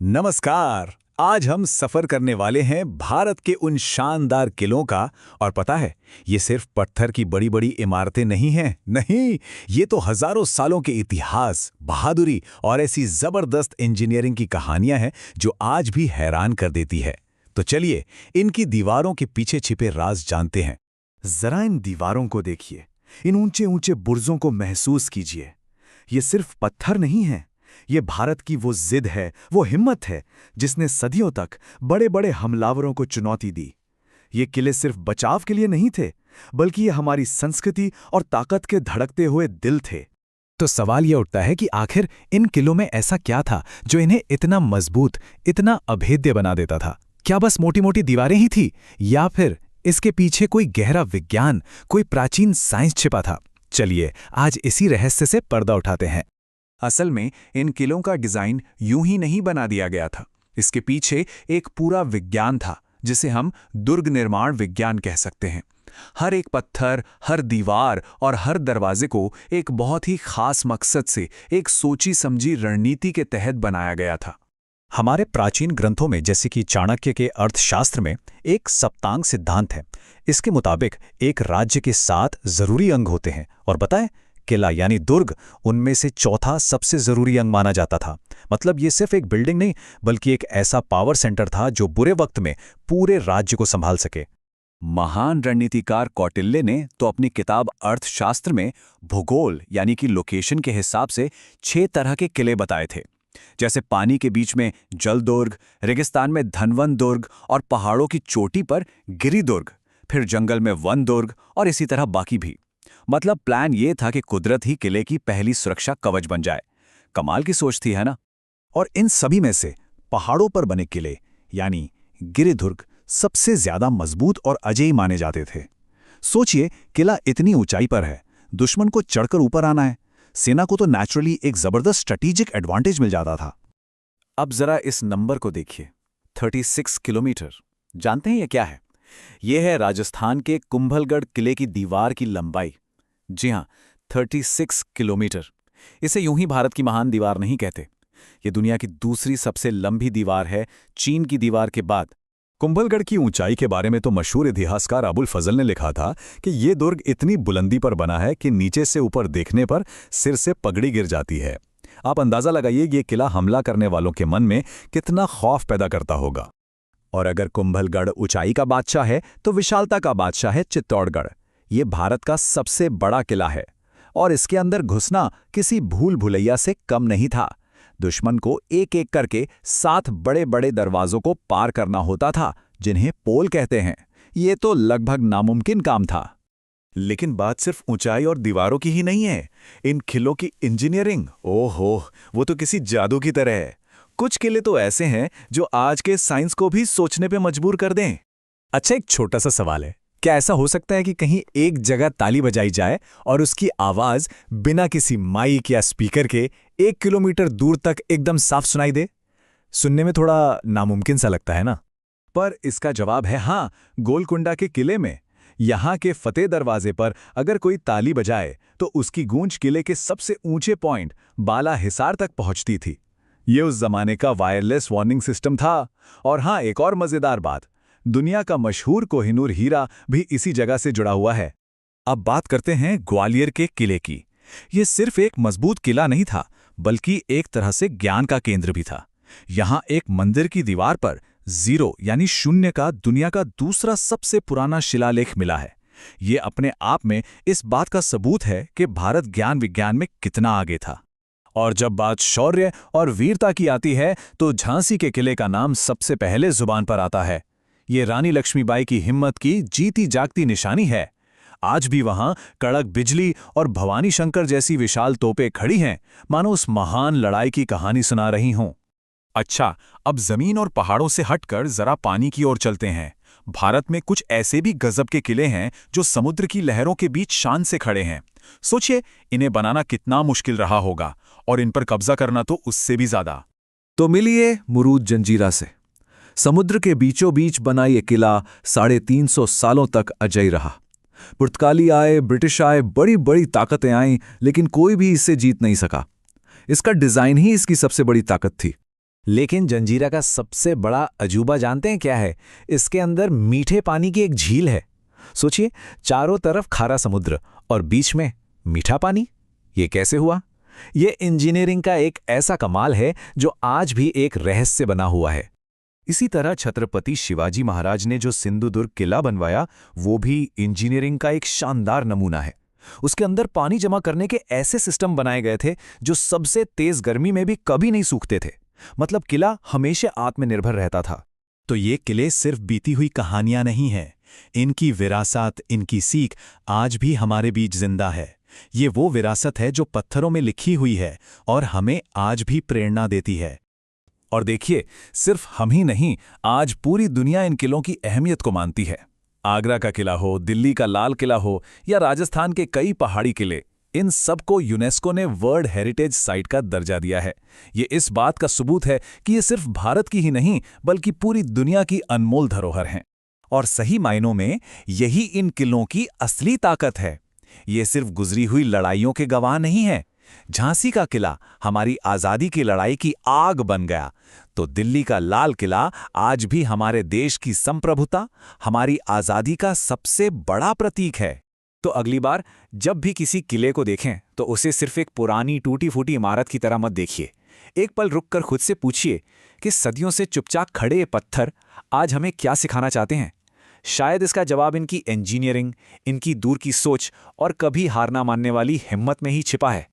नमस्कार। आज हम सफर करने वाले हैं भारत के उन शानदार किलों का। और पता है, ये सिर्फ पत्थर की बड़ी बड़ी इमारतें नहीं हैं। नहीं, ये तो हजारों सालों के इतिहास, बहादुरी और ऐसी जबरदस्त इंजीनियरिंग की कहानियां हैं जो आज भी हैरान कर देती है। तो चलिए, इनकी दीवारों के पीछे छिपे राज जानते हैं। जरा इन दीवारों को देखिए, इन ऊंचे ऊंचे बुर्जों को महसूस कीजिए। ये सिर्फ पत्थर नहीं है, ये भारत की वो जिद है, वो हिम्मत है जिसने सदियों तक बड़े बड़े हमलावरों को चुनौती दी। ये किले सिर्फ बचाव के लिए नहीं थे, बल्कि ये हमारी संस्कृति और ताकत के धड़कते हुए दिल थे। तो सवाल ये उठता है कि आखिर इन किलों में ऐसा क्या था जो इन्हें इतना मजबूत, इतना अभेद्य बना देता था? क्या बस मोटी मोटी दीवारें ही थी, या फिर इसके पीछे कोई गहरा विज्ञान, कोई प्राचीन साइंस छिपा था? चलिए, आज इसी रहस्य से पर्दा उठाते हैं। असल में इन किलों का डिजाइन यूं ही नहीं बना दिया गया था। इसके पीछे एक पूरा विज्ञान था, जिसे हम दुर्ग निर्माण विज्ञान कह सकते हैं। हर एक पत्थर, हर दीवार और हर दरवाजे को एक बहुत ही खास मकसद से, एक सोची समझी रणनीति के तहत बनाया गया था। हमारे प्राचीन ग्रंथों में, जैसे कि चाणक्य के अर्थशास्त्र में, एक सप्तांग सिद्धांत है। इसके मुताबिक एक राज्य के 7 जरूरी अंग होते हैं, और बताएं, किला यानी दुर्ग उनमें से चौथा सबसे जरूरी अंग माना जाता था। मतलब ये सिर्फ एक बिल्डिंग नहीं, बल्कि एक ऐसा पावर सेंटर था जो बुरे वक्त में पूरे राज्य को संभाल सके। महान रणनीतिकार कौटिल्य ने तो अपनी किताब अर्थशास्त्र में भूगोल यानी कि लोकेशन के हिसाब से 6 तरह के किले बताए थे। जैसे पानी के बीच में जल दुर्ग, रेगिस्तान में धनवन दुर्ग और पहाड़ों की चोटी पर गिरि दुर्ग, फिर जंगल में वन दुर्ग और इसी तरह बाकी भी। मतलब प्लान ये था कि कुदरत ही किले की पहली सुरक्षा कवच बन जाए। कमाल की सोच थी, है ना? और इन सभी में से पहाड़ों पर बने किले यानी गिरिदुर्ग सबसे ज्यादा मजबूत और अजेय माने जाते थे। सोचिए, किला इतनी ऊंचाई पर है, दुश्मन को चढ़कर ऊपर आना है। सेना को तो नेचुरली एक जबरदस्त स्ट्रेटेजिक एडवांटेज मिल जाता था। अब जरा इस नंबर को देखिए, 36 किलोमीटर। जानते हैं ये क्या है? यह है राजस्थान के कुंभलगढ़ किले की दीवार की लंबाई। जी हां, 36 किलोमीटर। इसे यूं ही भारत की महान दीवार नहीं कहते। ये दुनिया की दूसरी सबसे लंबी दीवार है, चीन की दीवार के बाद। कुंभलगढ़ की ऊंचाई के बारे में तो मशहूर इतिहासकार अबुल फजल ने लिखा था कि ये दुर्ग इतनी बुलंदी पर बना है कि नीचे से ऊपर देखने पर सिर से पगड़ी गिर जाती है। आप अंदाजा लगाइए, ये किला हमला करने वालों के मन में कितना खौफ पैदा करता होगा। और अगर कुंभलगढ़ ऊंचाई का बादशाह है, तो विशालता का बादशाह है चित्तौड़गढ़। ये भारत का सबसे बड़ा किला है, और इसके अंदर घुसना किसी भूल भुलैया से कम नहीं था। दुश्मन को एक एक करके 7 बड़े बड़े दरवाजों को पार करना होता था, जिन्हें पोल कहते हैं। ये तो लगभग नामुमकिन काम था। लेकिन बात सिर्फ ऊंचाई और दीवारों की ही नहीं है। इन किलों की इंजीनियरिंग, ओहो, वो तो किसी जादू की तरह है। कुछ किले तो ऐसे हैं जो आज के साइंस को भी सोचने पे मजबूर कर दें। अच्छा, एक छोटा सा सवाल है, क्या ऐसा हो सकता है कि कहीं एक जगह ताली बजाई जाए और उसकी आवाज बिना किसी माइक या स्पीकर के 1 किलोमीटर दूर तक एकदम साफ सुनाई दे? सुनने में थोड़ा नामुमकिन सा लगता है ना? पर इसका जवाब है हाँ, गोलकुंडा के किले में। यहाँ के फतेह दरवाजे पर अगर कोई ताली बजाए तो उसकी गूंज किले के सबसे ऊंचे पॉइंट बाला हिसार तक पहुंचती थी। ये उस जमाने का वायरलेस वार्निंग सिस्टम था। और हाँ, एक और मजेदार बात, दुनिया का मशहूर कोहिनूर हीरा भी इसी जगह से जुड़ा हुआ है। अब बात करते हैं ग्वालियर के किले की। यह सिर्फ एक मजबूत किला नहीं था, बल्कि एक तरह से ज्ञान का केंद्र भी था। यहां एक मंदिर की दीवार पर 0 यानी शून्य का दुनिया का दूसरा सबसे पुराना शिलालेख मिला है। ये अपने आप में इस बात का सबूत है कि भारत ज्ञान विज्ञान में कितना आगे था। और जब बात शौर्य और वीरता की आती है, तो झांसी के किले का नाम सबसे पहले जुबान पर आता है। ये रानी लक्ष्मीबाई की हिम्मत की जीती जागती निशानी है। आज भी वहां कड़क बिजली और भवानी शंकर जैसी विशाल तोपें खड़ी हैं, मानो उस महान लड़ाई की कहानी सुना रही हों। अच्छा, अब जमीन और पहाड़ों से हटकर जरा पानी की ओर चलते हैं। भारत में कुछ ऐसे भी गजब के किले हैं जो समुद्र की लहरों के बीच शान से खड़े हैं। सोचिए, इन्हें बनाना कितना मुश्किल रहा होगा, और इन पर कब्जा करना तो उससे भी ज्यादा। तो मिलिए मुरूद जंजीरा से। समुद्र के बीचों बीच बना ये किला 350 सालों तक अजय रहा। पुर्तगाली आए, ब्रिटिश आए, बड़ी बड़ी ताकतें आईं, लेकिन कोई भी इससे जीत नहीं सका। इसका डिजाइन ही इसकी सबसे बड़ी ताकत थी। लेकिन जंजीरा का सबसे बड़ा अजूबा जानते हैं क्या है? इसके अंदर मीठे पानी की एक झील है। सोचिए, चारों तरफ खारा समुद्र और बीच में मीठा पानी। ये कैसे हुआ? ये इंजीनियरिंग का एक ऐसा कमाल है जो आज भी एक रहस्य बना हुआ है। इसी तरह छत्रपति शिवाजी महाराज ने जो सिंधुदुर्ग किला बनवाया, वो भी इंजीनियरिंग का एक शानदार नमूना है। उसके अंदर पानी जमा करने के ऐसे सिस्टम बनाए गए थे जो सबसे तेज गर्मी में भी कभी नहीं सूखते थे। मतलब किला हमेशा आत्मनिर्भर रहता था। तो ये किले सिर्फ बीती हुई कहानियां नहीं हैं, इनकी विरासत, इनकी सीख आज भी हमारे बीच जिंदा है। ये वो विरासत है जो पत्थरों में लिखी हुई है और हमें आज भी प्रेरणा देती है। और देखिए, सिर्फ हम ही नहीं, आज पूरी दुनिया इन किलों की अहमियत को मानती है। आगरा का किला हो, दिल्ली का लाल किला हो या राजस्थान के कई पहाड़ी किले, इन सबको यूनेस्को ने वर्ल्ड हेरिटेज साइट का दर्जा दिया है। ये इस बात का सबूत है कि ये सिर्फ भारत की ही नहीं बल्कि पूरी दुनिया की अनमोल धरोहर हैं। और सही मायनों में यही इन किलों की असली ताकत है। ये सिर्फ गुजरी हुई लड़ाइयों के गवाह नहीं है। झांसी का किला हमारी आज़ादी की लड़ाई की आग बन गया, तो दिल्ली का लाल किला आज भी हमारे देश की संप्रभुता, हमारी आज़ादी का सबसे बड़ा प्रतीक है। तो अगली बार जब भी किसी किले को देखें तो उसे सिर्फ एक पुरानी टूटी फूटी इमारत की तरह मत देखिए। एक पल रुककर खुद से पूछिए कि सदियों से चुपचाप खड़े ये पत्थर आज हमें क्या सिखाना चाहते हैं। शायद इसका जवाब इनकी इंजीनियरिंग, इनकी दूर की सोच और कभी हार ना मानने वाली हिम्मत में ही छिपा है।